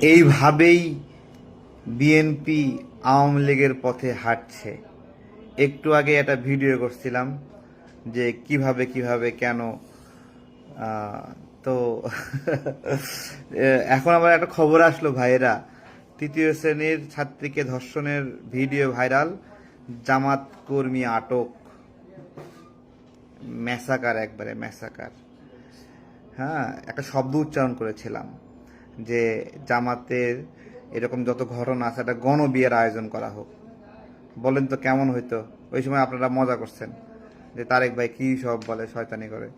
এইভাবেই বিএনপি আওয়ামী লীগের পথে হাঁটছে। একটু আগে একটা ভিডিও করছিলাম যে কিভাবে কিভাবে কেন তো এখন আবার একটা খবর আসলো ভাইয়েরা, তৃতীয় শ্রেণীর ছাত্রীকে ধর্ষণের ভিডিও ভাইরাল, জামাত কর্মী আটক। ম্যাসাকার, একবারে ম্যাসাকার। হ্যাঁ, একটা শব্দ উচ্চারণ করেছিলাম যে জামাতের এরকম যত ঘটনা আছে একটা গণবিয়ের আয়োজন করা হোক। বলেন তো কেমন হইতো? ওই সময় আপনারা মজা করছেন যে তারেক ভাই কি সব বলে, শয়তানি করে।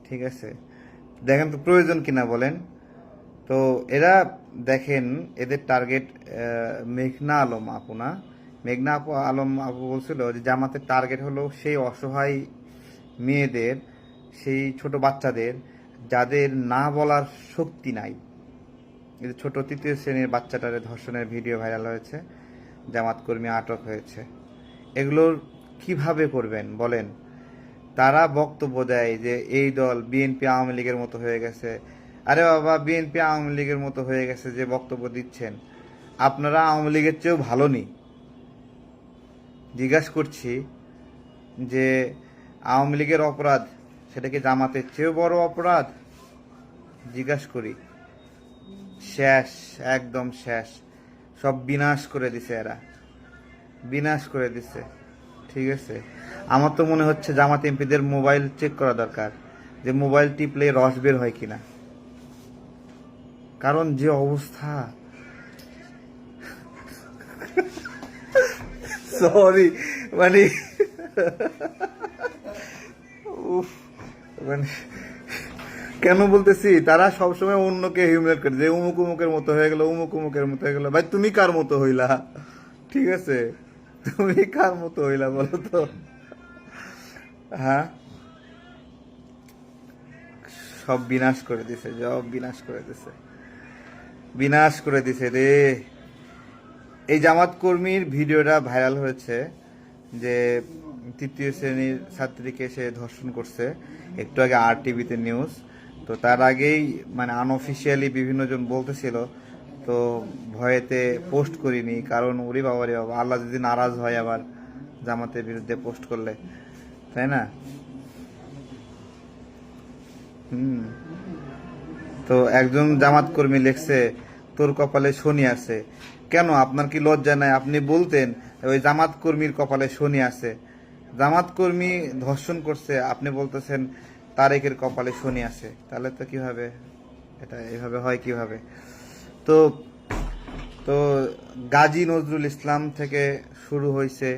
ঠিক আছে, দেখেন তো প্রয়োজন কিনা বলেন তো। এরা দেখেন, এদের টার্গেট মেঘনা আলম আপু না, মেঘনা আপু আলম আপু বলছিল যে জামাতের টার্গেট হলো সেই অসহায় মেয়েদের, সেই ছোট বাচ্চাদের যাদের না বলার শক্তি নাই। এই যে ছোট তৃতীয় শ্রেণীর বাচ্চাটারে ধর্ষণের ভিডিও ভাইরাল হয়েছে, জামাত কর্মী আটক হয়েছে। এগুলোর কিভাবে করবেন বলেন? তারা বক্তব্য দেয় যে এই দল বিএনপি আওয়ামী লীগের মতো হয়ে গেছে। আরে বাবা, বিএনপি আওয়ামী লীগের মতো হয়ে গেছে যে বক্তব্য দিচ্ছেন, আপনারা আওয়ামী লীগের চেয়েও ভালো নি। জিজ্ঞাসা করছি যে আওয়ামী লীগের অপরাধ সেটা কি জামাতের চেয়েও বড় অপরাধ? জিজ্ঞাসা করি। শেষ, একদম শেষ। সব বিনাশ করে দিছে এরা, বিনাশ করে দিছে। ঠিক আছে, আমার তো মনে হচ্ছে জামাত এমপিদের মোবাইল চেক করা দরকার, যে মোবাইল টিপলে রস বের হয় কিনা। কারণ যে অবস্থা, সরি মানে উফ, মানে কেন বলতেছি, তারা সবসময় অন্যকে হিউমিলেট করে, যে উমুক উমুকের মতো হয়ে গেল, উমুক উমুকের মতো হয়ে গেল। ভাই তুমি কার মতো হইলা? ঠিক আছে, তুমি কার মতো হইলা বলো তো? হ্যাঁ, সব বিনাশ করে দিছে, সব বিনাশ করে দিছে, বিনাশ করে দিছে রে। এই জামাত কর্মীর ভিডিওটা ভাইরাল হয়েছে যে তৃতীয় শ্রেণীর ছাত্রীকে সে ধর্ষণ করছে, একটু আগে আর টিভিতে নিউজ। তো তার আগেই মানে আনঅফিসিয়ালি বিভিন্ন জন বলতেছিল, তো ভয়েতে পোস্ট করিনি, কারণ ওরে বাবা রে বাবা, আল্লাহ যদি নারাজ হয় আবার জামাতের বিরুদ্ধে পোস্ট করলে, তাই না? হুম। তো একজন জামাত কর্মী লিখছে, তোর কপালে শনি আছে। কেন, আপনার কি লজ্জা নাই? আপনি বলতেন ওই জামাত কর্মীর কপালে শনি আছে। জামাত কর্মী ধর্ষণ করছে, আপনি বলতেছেন তারেকের কপালে শনি আছে। তাহলে তো কিভাবে, এটা এভাবে হয় কিভাবে? তো তো গাজী নজরুল ইসলাম থেকে শুরু হয়েছে,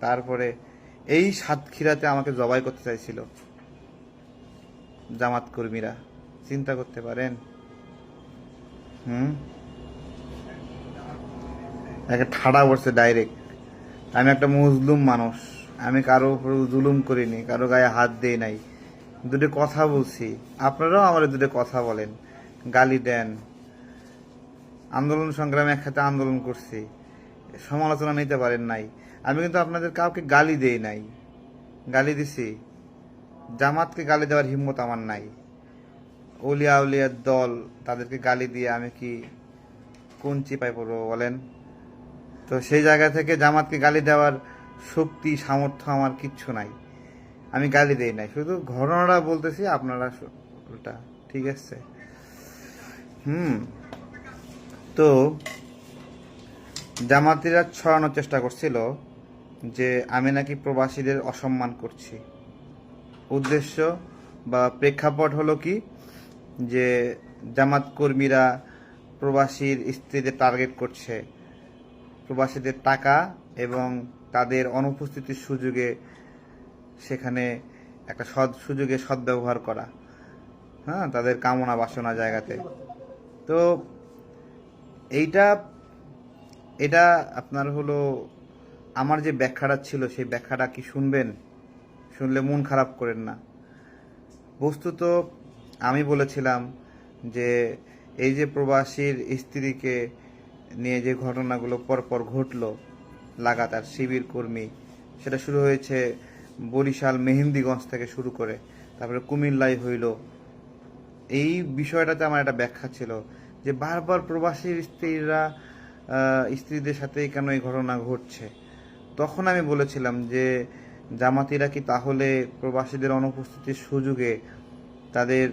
তারপরে এই সাতক্ষীরাতে আমাকে জবাই করতে চাইছিল জামাত কর্মীরা। চিন্তা করতে পারেন? হুম, একে ঠাড়া পড়ছে ডাইরেক্ট। আমি একটা মজলুম মানুষ, আমি কারো উপর জুলুম করিনি, কারো গায়ে হাত দেই নাই, দুটো কথা বলছি। আপনারাও আমার দুটো কথা বলেন, গালি দেন। আন্দোলন সংগ্রামে একসাথে আন্দোলন করছি, সমালোচনা নিতে পারেন নাই। আমি কিন্তু আপনাদের কাউকে গালি দেই নাই। গালি দিছি? জামাতকে গালি দেওয়ার হিম্মত আমার নাই। অলিয়া উলিয়ার দল, তাদেরকে গালি দিয়ে আমি কি কোন চিপায় পড়বো বলেন? তো সেই জায়গা থেকে জামাতকে গালি দেওয়ার শক্তি সামর্থ্য আমার কিচ্ছু নাই। আমি গালি দেই নাই, শুধু ঘটনাটা বলতেছি, আপনারা উল্টা। ঠিক আছে। হুম। তো জামাতিরা ছড়ানোর চেষ্টা করছিল যে আমি নাকি প্রবাসীদের অসম্মান করছি। উদ্দেশ্য বা প্রেক্ষাপট হলো কি, যে জামাত কর্মীরা প্রবাসীর স্ত্রীদের টার্গেট করছে, প্রবাসীদের টাকা এবং তাদের অনুপস্থিতির সুযোগে সেখানে একটা সুযোগে সদ্ব্যবহার করা, হ্যাঁ, তাদের কামনা বাসনা জায়গাতে। তো এইটা এটা আপনার হলো, আমার যে ব্যাখ্যাটা ছিল সেই ব্যাখ্যাটা কি শুনবেন? শুনলে মন খারাপ করেন না। বস্তুত আমি বলেছিলাম যে এই যে প্রবাসীর স্ত্রীকে নিয়ে যে ঘটনাগুলো পরপর ঘটলো লাগাতার, শিবির কর্মী, সেটা শুরু হয়েছে বরিশাল মেহেন্দিগঞ্জ থেকে শুরু করে, তারপরে কুমিল্লায় হইল। এই বিষয়টাতে আমার একটা ব্যাখ্যা ছিল যে বারবার প্রবাসীর স্ত্রীরা স্ত্রীদের সাথে কেন এই ঘটনা ঘটছে। তখন আমি বলেছিলাম যে জামাতিরা কি তাহলে প্রবাসীদের অনুপস্থিতির সুযোগে তাদের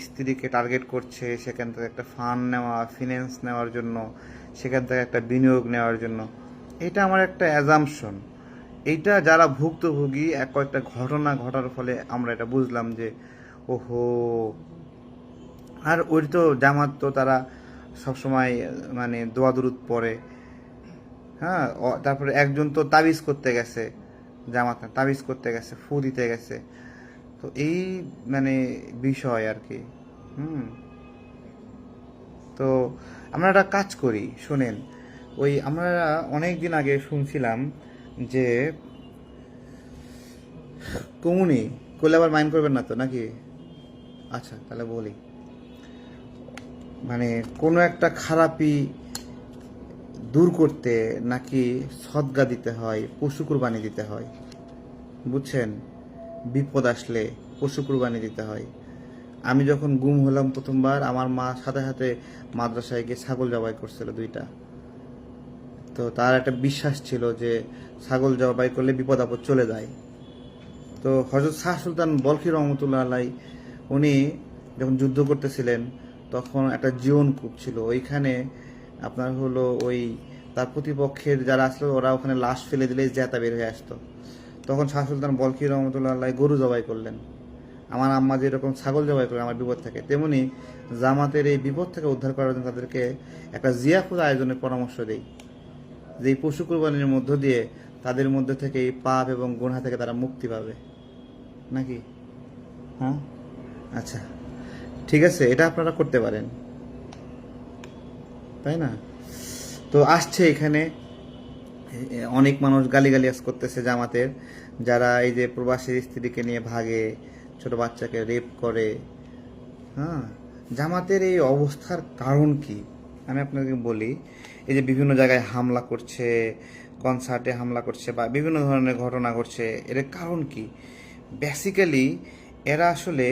স্ত্রীকে টার্গেট করছে, সেখান থেকে একটা ফান্ড নেওয়া, ফিন্যান্স নেওয়ার জন্য, সেখান থেকে একটা বিনিয়োগ নেওয়ার জন্য? এটা আমার একটা অ্যাজাম্পশন। এইটা যারা ভুক্তভোগী কয়েকটা ঘটনা ঘটার ফলে আমরা এটা বুঝলাম যে ওহো। আর ওই তো জামাত তো তারা সবসময় মানে দোয়া দুরুদ পড়ে। হ্যাঁ, তারপরে একজন তো তাবিজ করতে গেছে, জামাত তাবিজ করতে গেছে, ফু দিতে গেছে। তো এই মানে বিষয় আর কি। তো আমরা একটা কাজ করি, শোনেন। ওই আমরা অনেক দিন আগে শুনছিলাম যে কমুনি করলে আবার মাইন্ড করবেন না তো নাকি? আচ্ছা তাহলে বলি, মানে কোনো একটা খারাপি দূর করতে নাকি সদগা দিতে হয়, পশু কুরবানি দিতে হয়, বুঝছেন? বিপদ আসলে পশু কুরবানি দিতে হয়। আমি যখন গুম হলাম প্রথমবার, আমার মা সাথে সাথে মাদ্রাসায় গিয়ে ছাগল জবাই করছিল 2টা। তো তার একটা বিশ্বাস ছিল যে ছাগল জবাই করলে বিপদ আপদ চলে যায়। তো হযরত শাহ সুলতান বলখি রহমতুল্লাহ আলাই উনি যখন যুদ্ধ করতেছিলেন তখন একটা জীবনকূপ ছিল ওইখানে, আপনার হলো ওই তার প্রতিপক্ষের যারা আসলো ওরা ওখানে লাশ ফেলে দিলে জেতা বের হয়ে আসতো। তখন শাহ সুলতান বলখি রহমতুল্লাহ আলাই গরু জবাই করলেন। আমার আম্মা যেরকম ছাগল জবাই করলেন আমার বিপদ থেকে, তেমনি জামাতের এই বিপদ থেকে উদ্ধার করার জন্য তাদেরকে একটা জিয়াফুত আয়োজনের পরামর্শ দেই, যে এই পশু কুরবানির মধ্য দিয়ে তাদের মধ্যে থেকে এই পাপ এবং গুনাহ থেকে তারা মুক্তি পাবে নাকি? হ্যাঁ, আচ্ছা ঠিক আছে, এটা আপনারা করতে পারেন, তাই না? তো আসছে এখানে অনেক মানুষ গালিগালিয়াজ করতেছে জামাতের, যারা এই যে প্রবাসী স্ত্রীকে নিয়ে ভাগে, ছোট বাচ্চাকে রেপ করে। হ্যাঁ, জামাতের এই অবস্থার কারণ কি আমি আপনাকে বলি। এই যে বিভিন্ন জায়গায় হামলা করছে, কনসার্টে হামলা করছে বা বিভিন্ন ধরনের ঘটনা ঘটছে, এর কারণ কি? বেসিক্যালি এরা আসলে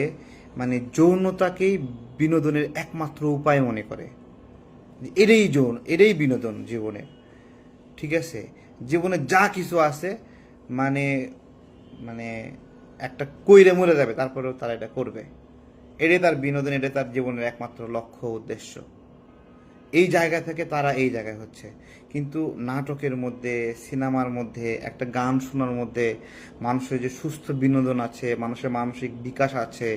মানে যৌনতাকেই বিনোদনের একমাত্র উপায় মনে করে। এটাই যৌন, এটাই বিনোদন জীবনে। ঠিক আছে, জীবনে যা কিছু আছে মানে মানে একটা কইরে মরে যাবে তারপরেও তারা এটা করবে। এটাই তার বিনোদন, এটাই তার জীবনের একমাত্র লক্ষ্য উদ্দেশ্য। এই জায়গা থেকে তারা এই জায়গায় হচ্ছে। কিন্তু নাটকের মধ্যে, সিনেমার মধ্যে, একটা গান শোনার মধ্যে মানুষের যে সুস্থ বিনোদন আছে, মানুষের মানসিক বিকাশ আছে,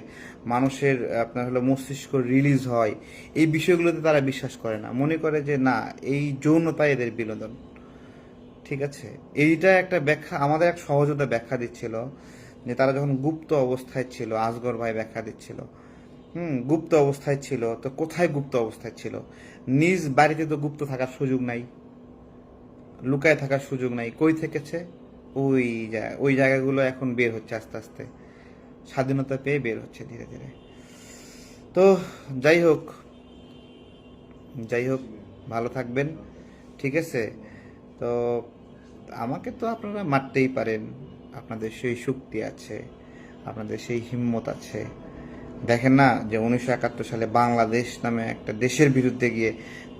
মানুষের আপনার হলো মস্তিষ্ক রিলিজ হয়, এই বিষয়গুলোতে তারা বিশ্বাস করে না। মনে করে যে না, এই যৌনতা এদের বিনোদন। ঠিক আছে, এইটা একটা ব্যাখ্যা, আমাদের এক সহযোদ্ধা ব্যাখ্যা দিচ্ছিল যে তারা যখন গুপ্ত অবস্থায় ছিল, আসগর ভাই ব্যাখ্যা দিচ্ছিল। গুপ্ত অবস্থায় ছিল তো কোথায় গুপ্ত অবস্থায় ছিল? নিজ বাড়িতে তো গুপ্ত থাকার সুযোগ নাই, লুকায় থাকার সুযোগ নাই। কই থেকেছে? ওই জায়গাগুলো এখন বের হচ্ছে আস্তে আস্তে, স্বাধীনতা পেয়ে বের হচ্ছে ধীরে ধীরে। তো যাই হোক, যাই হোক, ভালো থাকবেন, ঠিক আছে? তো আমাকে তো আপনারা মারতেই পারেন, আপনাদের সেই শক্তি আছে, আপনাদের সেই হিম্মত আছে। দেখেন না যে 1971 সালে বাংলাদেশ নামে একটা দেশের বিরুদ্ধে গিয়ে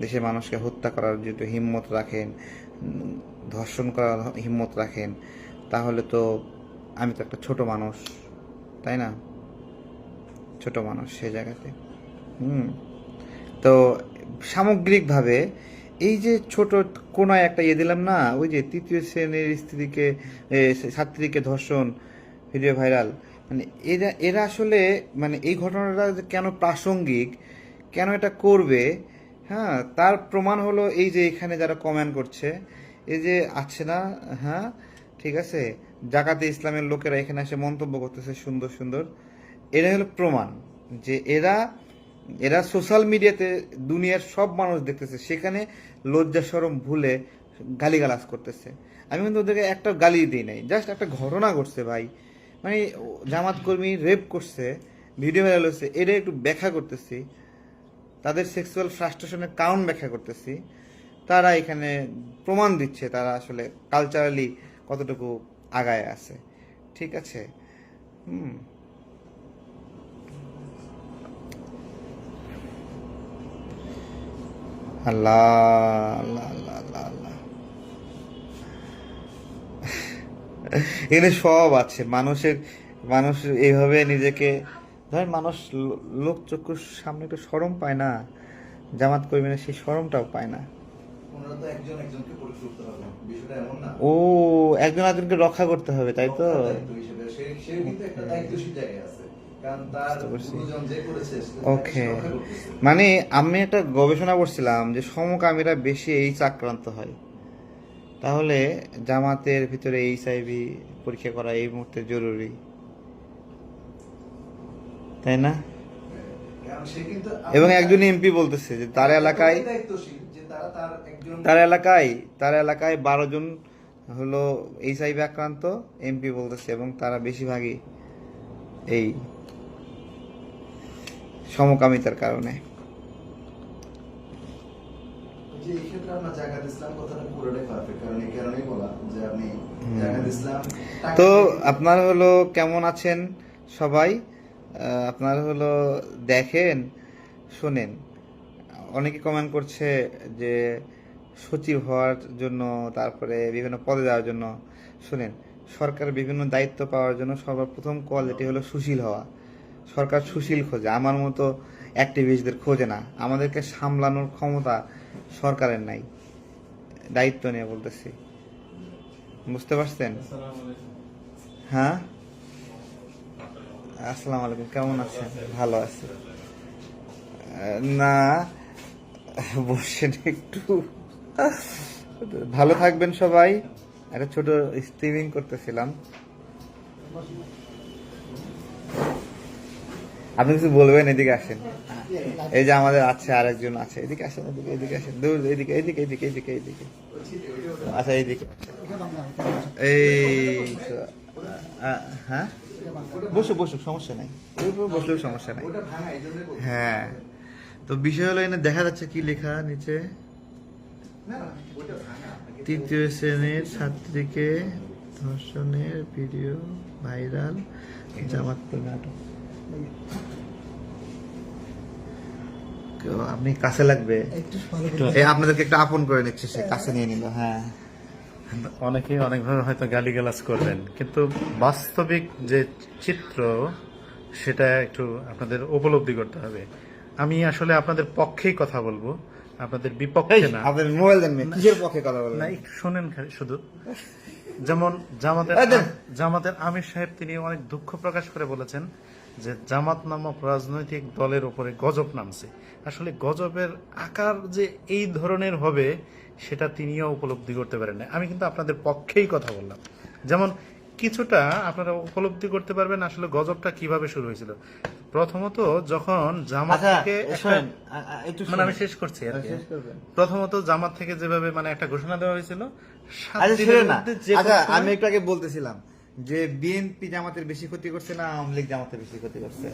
দেশের মানুষকে হত্যা করার যদি হিম্মত রাখেন, ধর্ষণ করার হিম্মত রাখেন, তাহলে তো আমি তো একটা ছোট মানুষ, তাই না? ছোট মানুষ সে জায়গাতে। তো সামগ্রিকভাবে এই যে ছোট কোনায় একটা দিলাম না, ওই যে 3য় শ্রেণীর স্ত্রীকে ছাত্রীকে ধর্ষণ ভিডিও ভাইরাল, মানে এরা এরা আসলে মানে এই ঘটনাটা যে কেন প্রাসঙ্গিক, কেন এটা করবে, হ্যাঁ, তার প্রমাণ হলো এই যে এখানে যারা কমেন্ট করছে, এই যে আছে না, হ্যাঁ ঠিক আছে, জাকাতে ইসলামের লোকেরা এখানে এসে মন্তব্য করতেছে সুন্দর সুন্দর। এরা হলো প্রমাণ যে এরা এরা সোশ্যাল মিডিয়াতে দুনিয়ার সব মানুষ দেখতেছে, সেখানে লজ্জা শরম ভুলে গালিগালাজ করতেছে। আমি কিন্তু ওদেরকে একটা গালি দিই নাই, জাস্ট একটা ঘটনা ঘটছে ভাই, মানে জামাত কর্মী রেপ করছে, ভিডিও ভাইরাল হচ্ছে, এটা একটু ব্যাখ্যা করতেছি, তাদের সেক্সুয়াল ফ্রাস্ট্রেশনের কারণ ব্যাখ্যা করতেছি। তারা এখানে প্রমাণ দিচ্ছে তারা আসলে কালচারালি কতটুকু আগায় আছে। ঠিক আছে, আল্লাহ আল্লাহ আল্লাহ আল্লাহ আল্লাহ। এখানে সব আছে মানুষ এইভাবে নিজেকে, ধরেন মানুষ লোক চক্ষুর সামনে একটু শরম পায় না, জামাত কর্মীরা সেই শরমটাও পায় না। ওনারা তো একজন একজনকে পরিচয় করতে হবে, বিষয়টা এমন না। ও, একজন একজনকে রক্ষা করতে হবে, তাই তো? দায়িত্ব হিসেবে সে কিন্তু একটা দায়িত্বশীল জায়গায় আছে, কারণ তার গুরুজন যে করেছে সে ওকে, রক্ষা করতেছে। মানে আমি একটা গবেষণা করছিলাম যে সমকামীরা বেশি এইচ আক্রান্ত হয়, তাহলে জামাতের ভিতরে এইচআইভি পরীক্ষা করা এই মুহূর্তে জরুরি, তাই না? কারণ সে কিন্তু এবং একজন এমপি বলতেছে যে তার এলাকায় দায়িত্বশীল, যে তারা তার একজন তার এলাকায় 12 জন হলো এইচআইভি আক্রান্ত, এমপি বলতেছে, এবং তারা বেশিরভাগই এই সমকামিতার কারণে। যে এই ক্ষেত্রে আপনার জাকাত ইসলাম কথাটা পুরোটাই পারফেক্ট, কারণ এই কারণেই বলা যে আপনি জাকাত ইসলাম তো আপনার হলো কেমন আছেন সবাই? আপনার হলো দেখেন, শোনেন, অনেকে কমেন্ট করছে যে সচিব হওয়ার জন্য, তারপরে বিভিন্ন পদে যাওয়ার জন্য। শুনেন, সরকার বিভিন্ন দায়িত্ব পাওয়ার জন্য সবার প্রথম কোয়ালিটি হলো সুশীল হওয়া। সরকার সুশীল খোঁজে, আমার মতো অ্যাক্টিভিস্টদের খোঁজে না। আমাদেরকে সামলানোর ক্ষমতা সরকারের নাই, দায়িত্ব নিয়ে বলতেছি, বুঝতে পারছেন? হ্যাঁ, আসসালামু আলাইকুম, কেমন আছেন? ভালো আছি। না, বসেন একটু, ভালো থাকবেন সবাই। একটা ছোট স্ট্রিমিং করতেছিলাম। আপনি কিছু বলবেন? এদিকে আসেন। এই যে আমাদের আছে আরেকজন আছে, এদিকে আসেন, এদিকে আসেন, দূর, এদিকে এদিকে এদিকে এদিকে এদিকে। আচ্ছা, এইদিকে। এই তো, হ্যাঁ, বসুক, সমস্যা নাই, বসলেও সমস্যা নাই। ওটা ভাঙা, এই জন্যই বলছি। হ্যাঁ, তো বিষয় হলো এখানে দেখা যাচ্ছে কি লেখা নিচে, না না, ওটা ভাঙা। 3য় শ্রেণীর ছাত্রীকে ধর্ষণের ভিডিও ভাইরাল, জামাত কর্মী আটক। আপনি কাছে লাগবে, এই আপনাদেরকে একটু আপন করে নিচ্ছে, সে কাছে নিয়ে নিল। হ্যাঁ, অনেকেই অনেকভাবে হয়তো গালিগালাজ করবেন, কিন্তু বাস্তবিক যে চিত্র সেটা একটু আপনাদের উপলব্ধি করতে হবে। আমি আসলে আপনাদের পক্ষেই কথা বলবো, আপনাদের বিপক্ষে না। আপনাদের মোবাইল দেন, কিসের পক্ষে কথা বলবেন? না, একটু শোনেন খালি শুধু। যেমন জামাতের আমির সাহেব তিনি অনেক দুঃখ প্রকাশ করে বলেছেন যে জামাত নামক রাজনৈতিক দলের উপরে গজব নামছে। আসলে গজবের আকার যে এই ধরনের হবে সেটা তিনিও উপলব্ধি করতে পারেন না। আমি কিন্তু আপনাদের পক্ষেই কথা বললাম। যেমন কিছুটা আপনারা উপলব্ধি করতে পারবেন আসলে গজবটা কিভাবে শুরু হয়েছিল। প্রথমত যখন জামাত থেকে মানে আমি শেষ করছি আর কি। প্রথমত জামাত থেকে যেভাবে মানে একটা ঘোষণা দেওয়া হয়েছিল, 7 দিনের মধ্যে যে আমি একটু আগে বলতেছিলাম যে বিএনপি জামাতের বেশি ক্ষতি করছে না আওয়ামী লীগ জামাতের বেশি ক্ষতি করছে?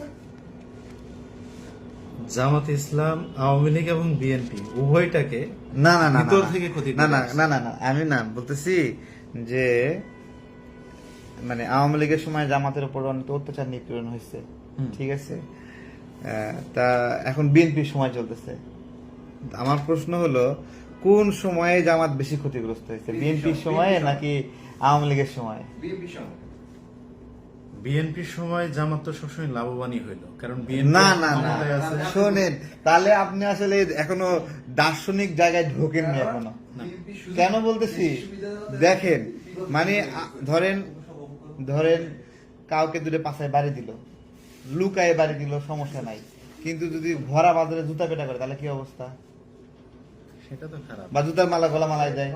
জামাত ইসলাম, আওয়ামী লীগ এবং বিএনপি উভয়টাকে না না না ভিতর থেকে ক্ষতি না করে না আসছে। না না না, আমি না বলতেছি যে মানে আওয়ামী লীগের সময় জামাতের উপর অনেক অত্যাচার নিপীড়ন হয়েছে, ঠিক আছে? তা এখন বিএনপির সময় চলতেছে। আমার প্রশ্ন হলো, কোন সময়ে জামাত বেশি ক্ষতিগ্রস্ত হয়েছে, বিএনপির সময়ে নাকি আওয়ামী লীগের সময়? বিএনপির সময়। বিএনপির সময় জামাত তো সবসময় লাভবানই হইল, কারণ না না না, শোনেন, তাহলে আপনি আসলে এখনো দার্শনিক জায়গায় ঢোকেননি এখনো। কেন বলতেছি দেখেন, মানে ধরেন কাউকে দূরে পাশায় বাড়ি দিল, লুকায় বাড়ি দিল, সমস্যা নাই, কিন্তু যদি ভরা বাজারে জুতা পেটা করে তাহলে কি অবস্থা? সেটা তো খারাপ। বা জুতার মালা গলা মালায় যায়।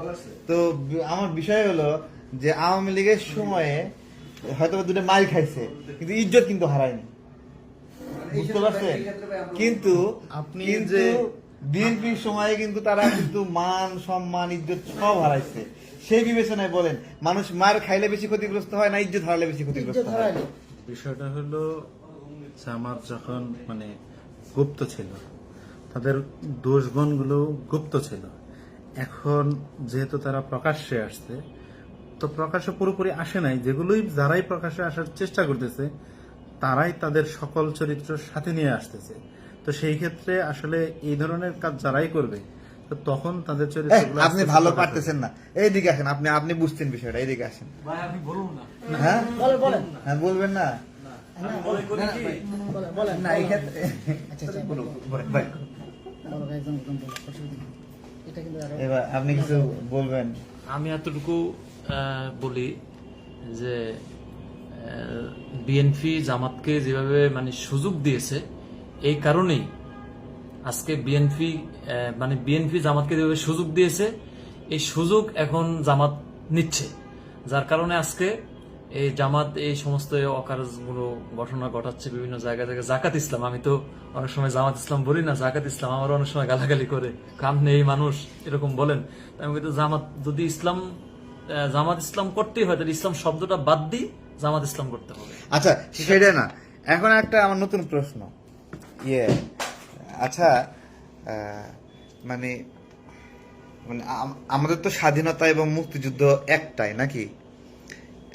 তো আমার বিষয় হলো যে আওয়ামী লীগের সময়ে হয়তো দুটো মাইল খাইছে, কিন্তু ইজ্জত কিন্তু হারায়নি, বুঝতে পারছেন? কিন্তু আপনি কিন্তু বিএনপির সময়ে কিন্তু তারা কিন্তু মান সম্মান ইজ্জত সব হারাইছে। সেই বিবেচনায় বলেন, মানুষ মার খাইলে বেশি ক্ষতিগ্রস্ত হয় না ইজ্জত হারালে বেশি ক্ষতিগ্রস্ত হয়? বিষয়টা হলো জামাত যখন মানে গুপ্ত ছিল, তাদের দোষগুণগুলো গুপ্ত ছিল। এখন যেহেতু তারা প্রকাশ্যে আসছে, তো প্রকাশ্যে পুরোপুরি আসে নাই, যেগুলোই যারাই প্রকাশ্যে আসার চেষ্টা করতেছে তারাই তাদের সকল চরিত্র সাথে নিয়ে আসতেছে। তো সেই ক্ষেত্রে আসলে এই ধরনের কাজ যারাই করবে তো তখন তাদের চরিত্রগুলো আপনি আস্তে ভালো আস্তে পারতেছেন না, এইদিকে আসেন, আপনি আপনি বুঝতেন বিষয়টা, এইদিকে আসেন। ভাই আমি বলুন না হ্যাঁ বলেন হ্যাঁ বলবেন না আমি মনে করি কি বলেন না, এই ক্ষেত্রে আচ্ছা বলুন, ভাই বলো একদম একদম বলো অসুবিধা নেই। এটা কিন্তু আরো এবার আপনি কিছু বলবেন। আমি এতটুকু বলি যে বিএনপি জামাতকে যেভাবে মানে সুযোগ দিয়েছে, এই কারণেই আজকে বিএনপি জামাতকে যেভাবে সুযোগ দিয়েছে, এই সুযোগ এখন জামাত নিচ্ছে, যার কারণে আজকে এই জামাত এই সমস্ত অকাজগুলো ঘটনা ঘটাচ্ছে বিভিন্ন জায়গায় জায়গায়। জাকাত ইসলাম, আমি তো অনেক সময় জামাত ইসলাম বলি না, জাকাত ইসলাম আমার অনেক সময় গালাগালি করে, কাম নেই মানুষ এরকম বলেন। আমি কিন্তু জামাত যদি জামাত ইসলাম করতেই হয়, তাহলে ইসলাম শব্দটা বাদ দিই জামাত ইসলাম করতে হবে। আচ্ছা সেটা না, এখন একটা আমার নতুন প্রশ্ন, আচ্ছা মানে মানে আমাদের তো স্বাধীনতা এবং মুক্তিযুদ্ধ একটাই নাকি,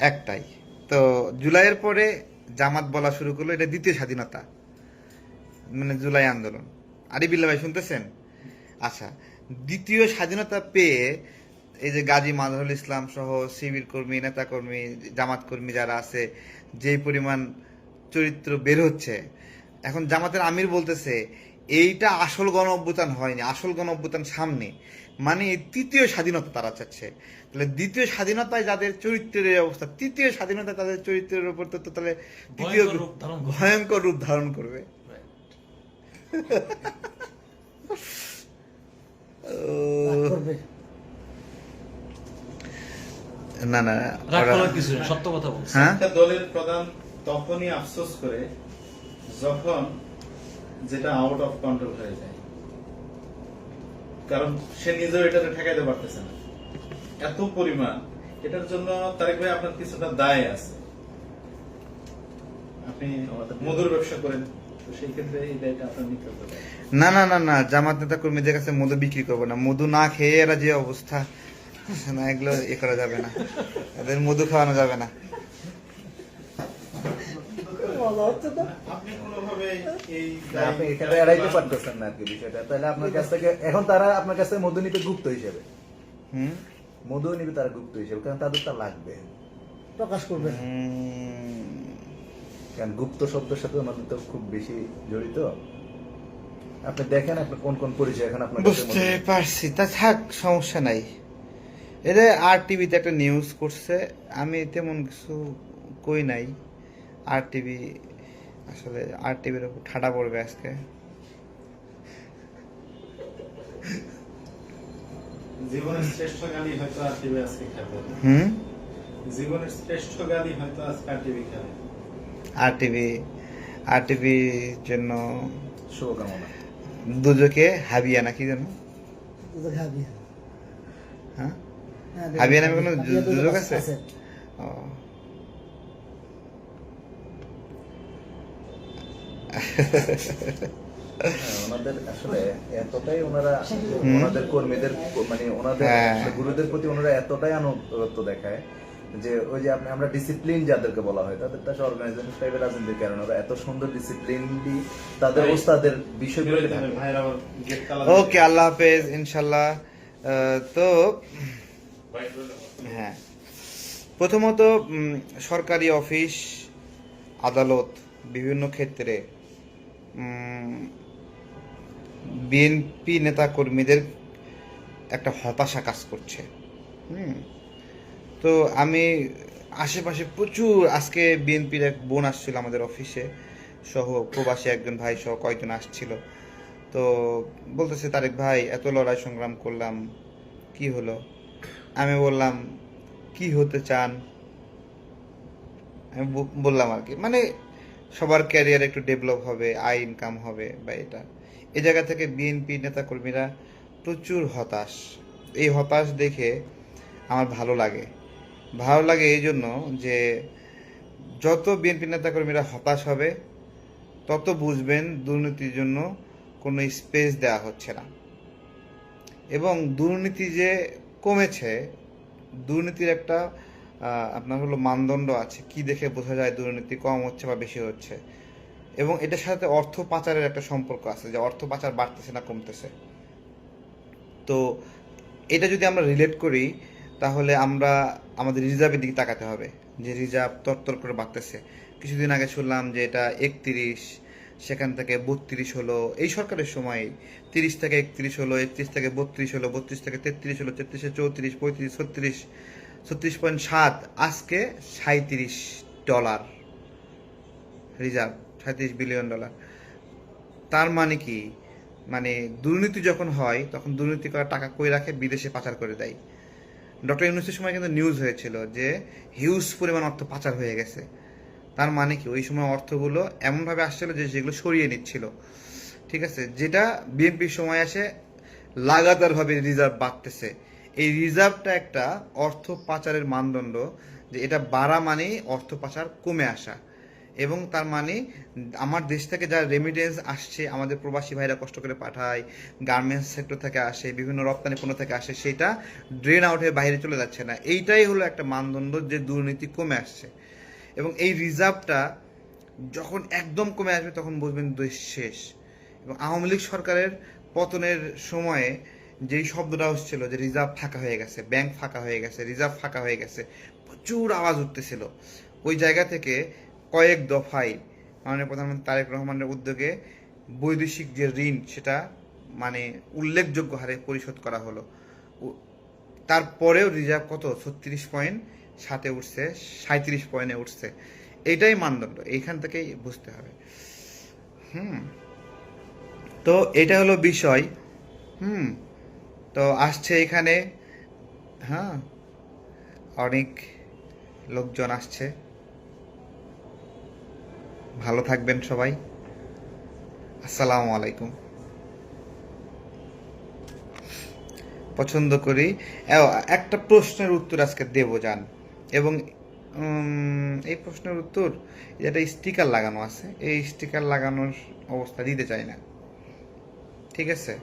একটাই তো। জুলাইয়ের পরে জামাত বলা শুরু করলো এটা দ্বিতীয় স্বাধীনতা, মানে জুলাই আন্দোলন। আরিফুল্লাহ ভাই শুনতেছেন? আচ্ছা, দ্বিতীয় স্বাধীনতা পেয়ে এই যে গাজী মাজহারুল ইসলাম সহ শিবির কর্মী, নেতা কর্মী, জামাত কর্মী যারা আছে, যেই পরিমাণ চরিত্র বের হচ্ছে, এখন জামাতের আমির বলতেছে এইটা আসল গণ অভ্যুত্থান হয়নি, আসল গণ অভ্যুত্থান সামনে, মানে তৃতীয় স্বাধীনতা তারা চাচ্ছে। তাহলে দ্বিতীয় স্বাধীনতায় যাদের চরিত্রের এই অবস্থা, তৃতীয় স্বাধীনতা তাদের চরিত্রের উপর তো তাহলে তৃতীয় ভয়ঙ্কর রূপ ধারণ করবে। ভয়ঙ্কর রূপ ধারণ করবে। রাগ করবে। না না রাগ ওরা- করার কিছু নেই, সত্য কথা বলছি। হ্যাঁ একটা দলের প্রধান তখনই আফসোস করে যখন যেটা আউট অফ কন্ট্রোল হয়ে যায়, কারণ সে নিজেও এটাতে ঠেকাইতে পারতেছে না এত পরিমাণ। এটার জন্য তারেক ভাই আপনার কিছুটা দায় আছে। আপনি মধুর ব্যবসা করেন, তো সেই ক্ষেত্রে এই দায়টা আপনার নিতে হবে। না না না না, জামাত নেতা কর্মীদের কাছে মধু বিক্রি করবো না, মধু না খেয়ে এরা যে অবস্থা, না এগুলো এ করা যাবে না, এদের মধু খাওয়ানো যাবে না। বলা হচ্ছে তো আপনি কোনোভাবে এই না, আপনি এখানে এড়াইতে পারতেছেন না আর কি বিষয়টা। তাহলে আপনার কাছ থেকে এখন তারা আপনার কাছ থেকে মধু নিবে গুপ্ত হিসেবে, হুম মধু নিবে তারা গুপ্ত হিসেবে, কারণ তাদের তা লাগবে। প্রকাশ করবে। কারণ গুপ্ত শব্দের সাথে ওনাদের তো খুব বেশি জড়িত। আপনি দেখেন আপনি কোন কোন পরিচয় এখন আপনার কাছে বুঝতে পারছি, তা থাক, সমস্যা নাই। এটা আর টিভিতে একটা নিউজ করছে, আমি তেমন কিছু কই নাই। আর টিভি আসলে আর টিভির উপর ঠাডা পড়বে আজকে। জীবনের শ্রেষ্ঠ গালি হয়তো আর টিভি আজকে খাবে। হুম জীবনের শ্রেষ্ঠ গালি হয়তো আজকে আর টিভি খাবে। আর টিভির জন্য শুভকামনা। দুজকে হাবিয়া নাকি যেন, হাবিয়া। হ্যাঁ হ্যাঁ, হাবিয়া নামে কোনো হাবিয়া তো দুজক আছে? ও হ্যাঁ, ওনাদের আসলে এতটাই ওনারা হুম। ওনাদের কর্মীদের মানে ওনাদের হ্যাঁ। আসলে গুরুদের প্রতি ওনারা এতটাই আনুগত্য দেখায় যে ওই যে আমরা ডিসিপ্লিন যাদেরকে বলা হয় তাদের তো অর্গানাইজেশন টাইপের রাজনীতির কারণে ওরা এত সুন্দর ডিসিপ্লিনলি তাদের ভাই, ওস্তাদের বিষয়গুলো থাকে। ভাইয়ের আবার গেট তালা ওকে, আল্লাহ হাফেজ ইনশাল্লাহ। তো হ্যাঁ, প্রথমত সরকারি অফিস, আদালত, বিভিন্ন ক্ষেত্রে বিএনপি নেতা কর্মীদের একটা হতাশা কাজ করছে। তো আমি আশেপাশে প্রচুর, আজকে বিএনপির এক বোন আসছিল আমাদের অফিসে, সহ প্রবাসী একজন ভাই সহ কয়েকজন আসছিল। তো বলতেছে, তারেক ভাই এত লড়াই সংগ্রাম করলাম, কি হলো? আমি বললাম কি হতে চান, আমি বললাম আর কি, মানে সবার ক্যারিয়ার একটু ডেভেলপ হবে, আয় ইনকাম হবে, বা এটা এই জায়গা থেকে বিএনপি নেতাকর্মীরা প্রচুর হতাশ। এই হতাশ দেখে আমার ভালো লাগে এই জন্য যে যত বিএনপি নেতাকর্মীরা হতাশ হবে তত বুঝবেন দুর্নীতির জন্য কোনো স্পেস দেওয়া হচ্ছে না, এবং দুর্নীতি যে কমেছে, দুর্নীতির একটা আপনার হলো মানদণ্ড আছে, কি দেখে বোঝা যায় দুর্নীতি কম হচ্ছে বা বেশি হচ্ছে, এবং এটার সাথে অর্থ পাচারের একটা সম্পর্ক আছে, যে অর্থ পাচার বাড়তেছে না কমতেছে। তো তো এটা যদি আমরা রিলেট করি তাহলে আমরা আমাদের রিজার্ভের দিকে তাকাতে হবে, যে রিজার্ভ তরতর করে বাড়তেছে। কিছুদিন আগে শুনলাম যে এটা 31, সেখান থেকে 32 হলো এই সরকারের সময়, 30 থেকে 31 হলো, 31 থেকে 32 হলো, 32 থেকে 33 হলো, 33 34, 35, 36, 36.7, আজকে $37 রিজার্ভ, $37 বিলিয়ন। তার মানে কি, মানে দুর্নীতি যখন হয় তখন দুর্নীতি করা টাকা কই রাখে, বিদেশে পাচার করে দেয়। ডক্টর ইউনূসের সময় কিন্তু নিউজ হয়েছিল যে হিউজ পরিমাণ অর্থ পাচার হয়ে গেছে। তার মানে কি, ওই সময় অর্থগুলো এমনভাবে আসছিল যে যেগুলো সরিয়ে নিচ্ছিল, ঠিক আছে। যেটা বিএনপির সময় আসে লাগাতারভাবে রিজার্ভ বাড়তেছে। এই রিজার্ভটা একটা অর্থ পাচারের মানদণ্ড, যে এটা বাড়া মানেই অর্থ পাচার কমে আসা, এবং তার মানে আমার দেশ থেকে যা রেমিটেন্স আসছে, আমাদের প্রবাসী ভাইরা কষ্ট করে পাঠায়, গার্মেন্টস সেক্টর থেকে আসে, বিভিন্ন রপ্তানি পণ্য থেকে আসে, সেটা ড্রেন আউট হয়ে বাইরে চলে যাচ্ছে না। এইটাই হলো একটা মানদণ্ড যে দুর্নীতি কমে আসছে। এবং এই রিজার্ভটা যখন একদম কমে আসবে তখন বুঝবেন দেশ শেষ। এবং আওয়ামী লীগ সরকারের পতনের সময়ে যেই শব্দটা হচ্ছিল যে রিজার্ভ ফাঁকা হয়ে গেছে, ব্যাংক ফাঁকা হয়ে গেছে, রিজার্ভ ফাঁকা হয়ে গেছে, প্রচুর আওয়াজ উঠতেছিল। ওই জায়গা থেকে কয়েক দফায় মাননীয় প্রধানমন্ত্রী তারেক রহমানের উদ্যোগে বৈদেশিক যে ঋণ সেটা মানে উল্লেখযোগ্য হারে পরিশোধ করা হলো। তারপরেও রিজার্ভ কত 36.7 উঠছে, 37 পয়েন্টে উঠছে। এটাই মানদণ্ড, এইখান থেকেই বুঝতে হবে। তো এটা হলো বিষয়। তো আসছে এখানে, হ্যাঁ, অনেক লোকজন আসছে। ভালো থাকবেন সবাই। আসসালামু আলাইকুম। পছন্দ করি। একটা প্রশ্নের উত্তর আজকে দেব যান, এবং এই প্রশ্নের উত্তর, এটা স্টিকার লাগানো আছে, এই স্টিকার লাগানোর অবস্থা দিতে চাই না, ঠিক আছে।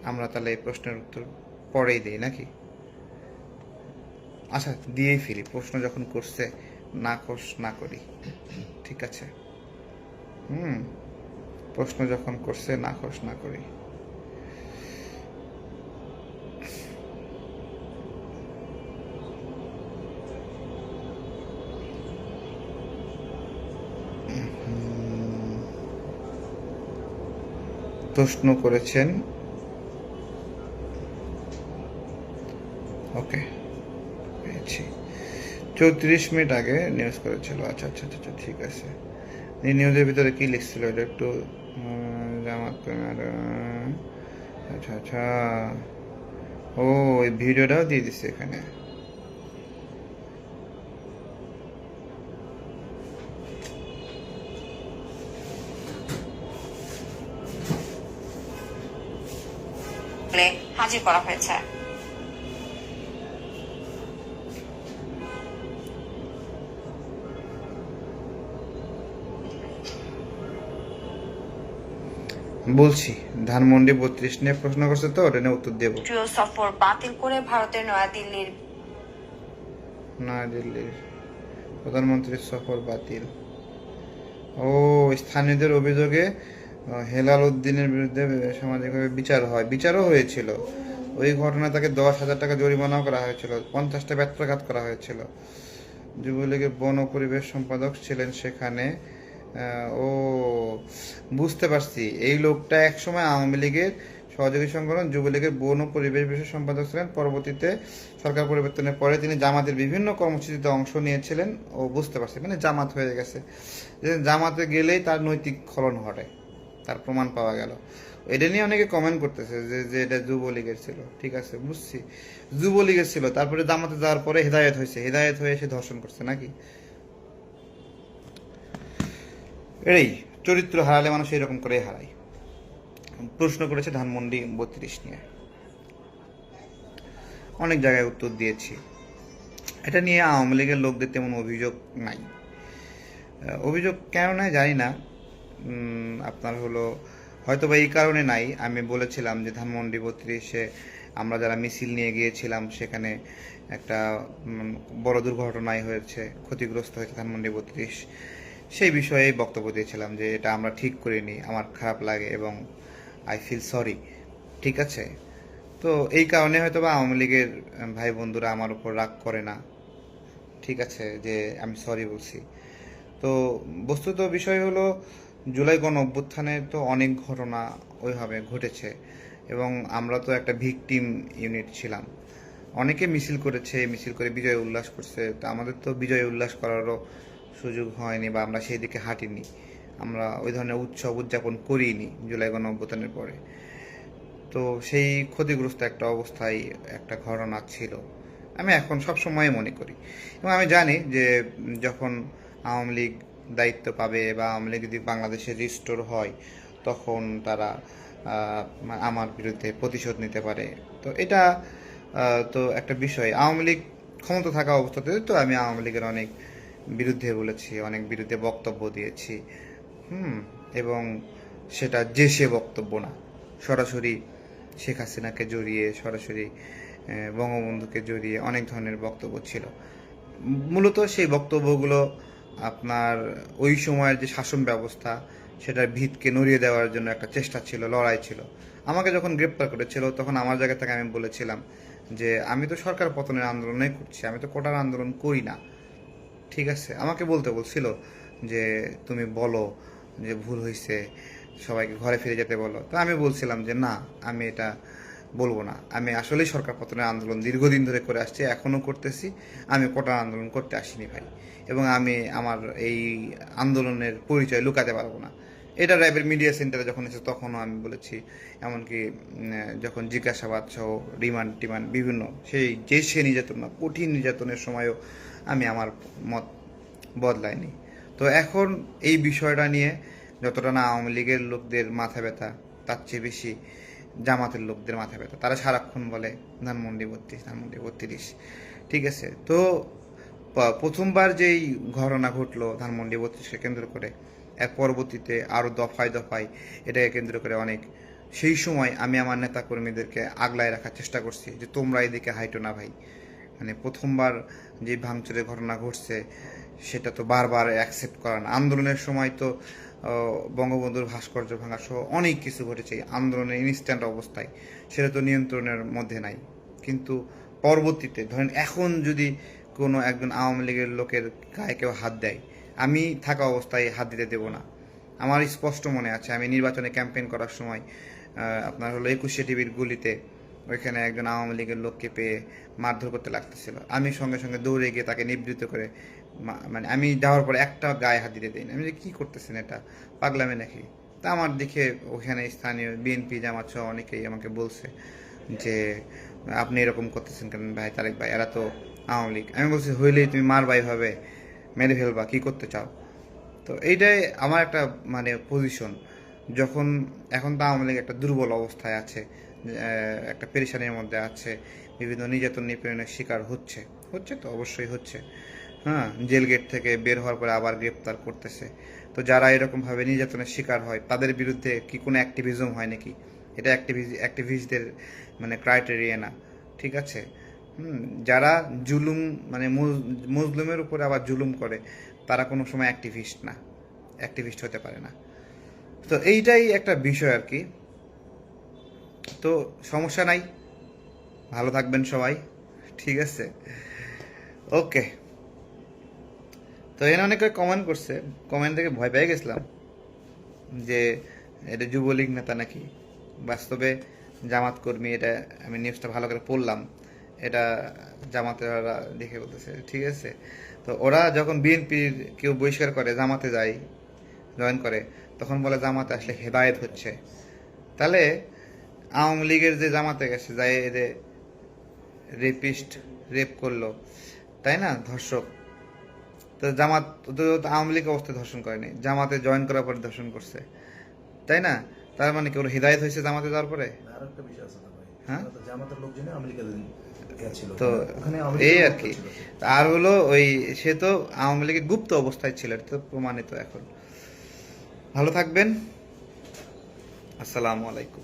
আমরা তাহলে এই প্রশ্নের উত্তর পরেই দিই নাকি? আচ্ছা, দিয়েই ফেলি। প্রশ্ন যখন করছে, না খোশ না করি, ঠিক আছে। প্রশ্ন যখন করছে, না খোশ না করি। প্রশ্ন করেছেন, ওকে, পেয়েছি। 34 মিনিট আগে নিউজ করেছিল। আচ্ছা আচ্ছা আচ্ছা, ঠিক আছে। এই নিউজের ভিতরে কি লিখছিল এটা একটু জামাত, আচ্ছা আচ্ছা, ও এই ভিডিওটাও দিয়ে দিচ্ছে এখানে। হাজির করা হয়েছে। বলছি, ধানমন্ডি 32 নিয়ে প্রশ্ন করছে, তো ওটা নিয়ে উত্তর দেব। সফর বাতিল করে ভারতের নয়াদিল্লির প্রধানমন্ত্রীর সফর বাতিল। ও, স্থানীয়দের অভিযোগে হেলাল উদ্দিনের বিরুদ্ধে সামাজিকভাবে বিচারও হয়েছিল। ওই ঘটনায় তাকে 10,000 টাকা জরিমানাও করা হয়েছিল, 50টা ব্যত্রাঘাত করা হয়েছিল। যুবলীগের বন ও পরিবেশ সম্পাদক ছিলেন সেখানে। ও, বুঝতে পারছি, এই লোকটা একসময় আওয়ামী লীগের সহযোগী সংগঠন যুবলীগের বন ও পরিবেশ বিষয়ক সম্পাদক ছিলেন। পরবর্তীতে সরকার পরিবর্তনের পরে তিনি জামাতের বিভিন্ন কর্মসূচিতে অংশ নিয়েছিলেন। ও, বুঝতে পারছি, মানে জামাত হয়ে গেছে। জামাতে গেলেই তার নৈতিক খলন ঘটে, তার প্রমাণ পাওয়া গেল। এটা নিয়ে অনেকে কমেন্ট করতেছে যে এটা যুবলীগের ছিল। ঠিক আছে, বুঝছি, যুবলীগের ছিল, তারপরে জামাতে যাওয়ার পরে হেদায়েত হয়েছে, হেদায়েত হয়ে সে ধর্ষণ করছে নাকি? এই চরিত্র হারালে মানুষ এরকম করে হারায়। প্রশ্ন করেছে ধানমন্ডি 32 নিয়ে, অনেক জায়গায় উত্তর দিয়েছি। এটা নিয়ে আওয়ামী লীগের লোকদের তেমন অভিযোগ নাই। অভিযোগ কেন নাই জানি না, আপনার হলো হয়তো বা এই কারণে নাই। আমি বলেছিলাম যে ধানমন্ডি 32-এ আমরা যারা মিছিল নিয়ে গিয়েছিলাম, সেখানে একটা বড় দুর্ঘটনাই হয়েছে, ক্ষতিগ্রস্ত হয়েছে ধানমন্ডি 32। সেই বিষয়ে বক্তব্য দিয়েছিলাম যে এটা আমরা ঠিক করিনি, আমার খারাপ লাগে এবং আই ফিল সরি। ঠিক আছে, তো এই কারণে হয়তো বা আওয়ামী লীগের ভাই বন্ধুরা আমার উপর রাগ করে না, ঠিক আছে, যে আমি সরি বলছি। তো বস্তুত বিষয় হলো জুলাই গণ অভ্যুত্থানে তো অনেক ঘটনা ওইভাবে ঘটেছে এবং আমরা তো একটা ভিকটিম ইউনিট ছিলাম। অনেকে মিছিল করেছে, মিছিল করে বিজয় উল্লাস করছে, তো আমাদের তো বিজয় উল্লাস করারও সুযোগ হয়নি বা আমরা সেই দিকে হাঁটিনি, আমরা ওই ধরনের উৎসব উদযাপন করিনি জুলাই গণ অভ্যুত্থানের পরে। তো সেই ক্ষতিগ্রস্ত একটা অবস্থায় একটা ঘটনা ছিল, আমি এখন সব সময় মনে করি। এবং আমি জানি যে যখন আওয়ামী লীগ দায়িত্ব পাবে বা আওয়ামী লীগ যদি বাংলাদেশে রিস্টোর হয়, তখন তারা আমার বিরুদ্ধে প্রতিশোধ নিতে পারে। তো এটা তো একটা বিষয়। আওয়ামী লীগ ক্ষমতা থাকা অবস্থাতে তো আমি আওয়ামী লীগের অনেক বিরুদ্ধে বলেছি, অনেক বিরুদ্ধে বক্তব্য দিয়েছি, এবং সেটা যে সে বক্তব্য না, সরাসরি শেখ হাসিনাকে জড়িয়ে, সরাসরি বঙ্গবন্ধুকে জড়িয়ে অনেক ধরনের বক্তব্য ছিল। মূলত সেই বক্তব্যগুলো আপনার ওই সময়ের যে শাসন ব্যবস্থা সেটার ভিতকে নড়িয়ে দেওয়ার জন্য একটা চেষ্টা ছিল, লড়াই ছিল। আমাকে যখন গ্রেপ্তার করেছিল তখন আমার জায়গা থেকে আমি বলেছিলাম যে আমি তো সরকার পতনের আন্দোলনই করছি, আমি তো কোটার আন্দোলন করি না, ঠিক আছে। আমাকে বলতে বলছিল যে তুমি বলো যে ভুল হয়েছে, সবাইকে ঘরে ফিরে যেতে বলো। তো আমি বলছিলাম যে না, আমি এটা বলবো না, আমি আসলেই সরকার পতনের আন্দোলন দীর্ঘদিন ধরে করে আসছি, এখনও করতেছি, আমি কোটা আন্দোলন করতে আসিনি ভাই, এবং আমি আমার এই আন্দোলনের পরিচয় লুকাতে পারবো না। এটা র্যাবের মিডিয়া সেন্টারে যখন এসেছে তখনও আমি বলেছি, এমনকি যখন জিজ্ঞাসাবাদ সহ রিমান্ড টিমান্ড বিভিন্ন সেই যে সে নির্যাতন না, কঠিন নির্যাতনের সময়ও আমি আমার মত বদলাইনি। তো এখন এই বিষয়টা নিয়ে যতটা না আওয়ামী লীগের লোকদের মাথা ব্যথা, তার চেয়ে বেশি জামাতের লোকদের মাথা ব্যথা। তারা সারাক্ষণ বলে ধানমন্ডি 32, ধানমন্ডি 32, ঠিক আছে। তো প্রথমবার যেই ঘটনা ঘটলো ধানমন্ডি 32কে কেন্দ্র করে, এর পরবর্তীতে আরও দফায় দফায় এটাকে কেন্দ্র করে অনেক, সেই সময় আমি আমার নেতাকর্মীদেরকে আগলায় রাখার চেষ্টা করছি যে তোমরা এদিকে হাইটো না ভাই। মানে প্রথমবার যে ভাঙচুরের ঘটনা ঘটছে সেটা তো বারবার অ্যাকসেপ্ট করা না। আন্দোলনের সময় তো বঙ্গবন্ধুর ভাস্কর্য ভাঙা সহ অনেক কিছু ঘটেছে আন্দোলনের ইনস্ট্যান্ট অবস্থায়, সেটা তো নিয়ন্ত্রণের মধ্যে নাই। কিন্তু পরবর্তীতে ধরেন এখন যদি কোনো একজন আওয়ামী লীগের লোকের গায়ে কেউ হাত দেয়, আমি থাকা অবস্থায় হাত দিতে দেব না। আমার স্পষ্ট মনে আছে আমি নির্বাচনে ক্যাম্পেইন করার সময় আপনার হলো 21শে টিভির গুলিতে ওইখানে একজন আওয়ামী লীগের লোককে পেয়ে মারধর করতে লাগতেছিল, আমি সঙ্গে সঙ্গে দৌড়ে গিয়ে তাকে নিবৃত্ত করে, মানে আমি যাওয়ার পরে একটা গায়ে হাত দিতে দিই না। আমি যে কী করতেছেন, এটা পাগলামে নাকি? তা আমার দিকে ওখানে স্থানীয় বিএনপি জামাত সহ অনেকেই আমাকে বলছে যে আপনি এরকম করতেছেন কেন ভাই তারেক ভাই, এরা তো আওয়ামী লীগ। আমি বলছি হইলেই তুমি মারবাই ভাবে, মেরে ফেলবা, কী করতে চাও? তো এইটাই আমার একটা মানে পজিশন। যখন এখন তো আওয়ামী লীগ একটা দুর্বল অবস্থায় আছে, একটা পেরেশানির মধ্যে আছে, বিভিন্ন নির্যাতন নিপীড়নের শিকার হচ্ছে তো অবশ্যই হচ্ছে, জেল গেট থেকে বের হওয়ার পরে আবার গ্রেপ্তার করতেছে। তো যারা এরকমভাবে নির্যাতনের শিকার হয় তাদের বিরুদ্ধে কি কোনো অ্যাক্টিভিজম হয় নাকি? এটা অ্যাক্টিভিস্টদের মানে ক্রাইটেরিয়া না, ঠিক আছে। যারা জুলুম মানে মুসলিমের উপরে আবার জুলুম করে তারা কোনো সময় অ্যাক্টিভিস্ট হতে পারে না। তো এইটাই একটা বিষয় আর কি। তো সমস্যা নাই, ভালো থাকবেন সবাই, ঠিক আছে, ওকে। তো এখানে অনেকে কমেন্ট করছে, কমেন্ট থেকে ভয় পেয়ে গেছিলাম যে এটা যুবলীগ নেতা নাকি, বাস্তবে জামাত কর্মী। এটা আমি নিউজটা ভালো করে পড়লাম, এটা জামাতের ওরা দেখে বলতেছে, ঠিক আছে। তো ওরা যখন বিএনপির কেউ বহিষ্কার করে জামাতে যায়, জয়েন করে, তখন বলে জামাতে আসলে হেদায়েত হচ্ছে। তাহলে আওয়ামী লীগের যে জামাতে গেছে যাই এদের রেপ করলো, তাই না, ধর্ষক, তো জামাত তো আওয়ামী লীগ অবস্থায় ধর্ষণ করেনি, জামাতে জয়েন করার পরে ধর্ষণ করছে, তাই না? তার মানে কি ওর হিদায়ত হয়েছে জামাতে যাওয়ার পরে? আর একটা বিষয় আছে না ভাই, হ্যাঁ, জামাতের লোকজনে আমেরিকা গেছিল, তো ওখানে এই আর কি। আর হলো ওই সে তো আওয়ামী লীগের গুপ্ত অবস্থায় ছিল, এটা তো প্রমাণিত এখন। ভালো থাকবেন, আসসালামু আলাইকুম।